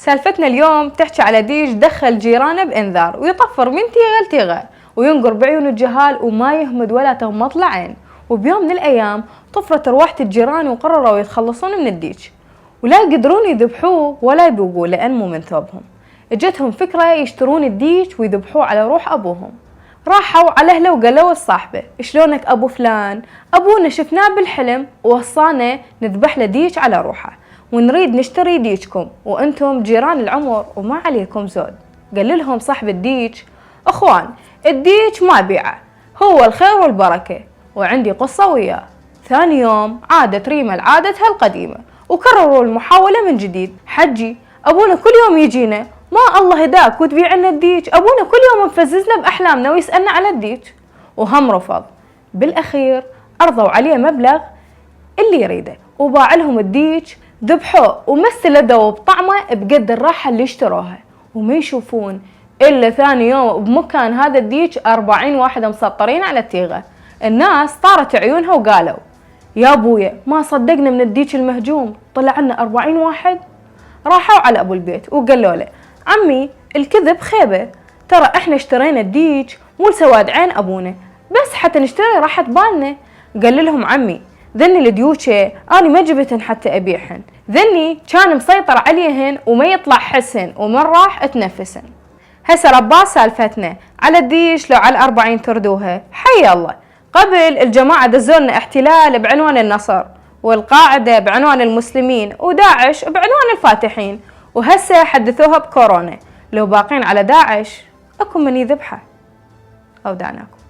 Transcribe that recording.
سالفتنا اليوم تحكي على ديج دخل جيرانه بإنذار ويطفر من تيغة لتيغة وينقر بعيون الجهال وما يهمد ولا تغمض له عين. وبيوم من الأيام طفرت أرواح الجيران وقرروا يتخلصون من الديج، ولا يقدرون يذبحوه ولا يبوقوه لأن مو من ثوبهم. اجتهم فكرة يشترون الديج ويذبحوه على روح أبوهم. راحوا على أهله وقالوا لصاحبه: شلونك أبو فلان؟ أبونا شفناه بالحلم ووصانا نذبح له ديج على روحه، ونريد نشتري ديجكم وأنتم جيران العمر وما عليكم زود. قال لهم صاحب الديج: أخوان، الديج ما بيعه، هو الخير والبركة، وعندي قصة وياه. ثاني يوم عادت ريما لعادتها القديمة وكرروا المحاولة من جديد. حجي، أبونا كل يوم يجينا، ما الله هداك وتبيع لنا الديج، أبونا كل يوم مفززنا بأحلامنا ويسألنا على الديج. وهم رفض. بالأخير أرضوا عليه مبلغ اللي يريده وباع لهم الديج، ذبحوه ومثلوا بطعمه بقد الراحة اللي اشتروها. وما يشوفون إلا ثاني يوم بمكان هذا الديج 40 واحد مسطرين على التيغة. الناس طارت عيونها وقالوا: يا أبويا ما صدقنا من الديج المهجوم، طلع لنا 40 واحد. راحوا على أبو البيت وقالوا له: عمي، الكذب خيبة، ترى احنا اشترينا الديج مو لسواد عين أبونا، بس حتى نشتري راحة بالنا. قال لهم: عمي، ذني الديوشة أنا ما جبتهن حتى أبيعهن، ذني كان مسيطر عليهن وما يطلع حسن ومن راح اتنفسن. هسه ربا سالفتنا على الديج لو على 40 تردوها. حي الله، قبل الجماعة دزولنا احتلال بعنوان النصر، والقاعدة بعنوان المسلمين، وداعش بعنوان الفاتحين، وهسه حدثوها بكورونا. لو باقين على داعش اكو من يذبحه. أودعناكم.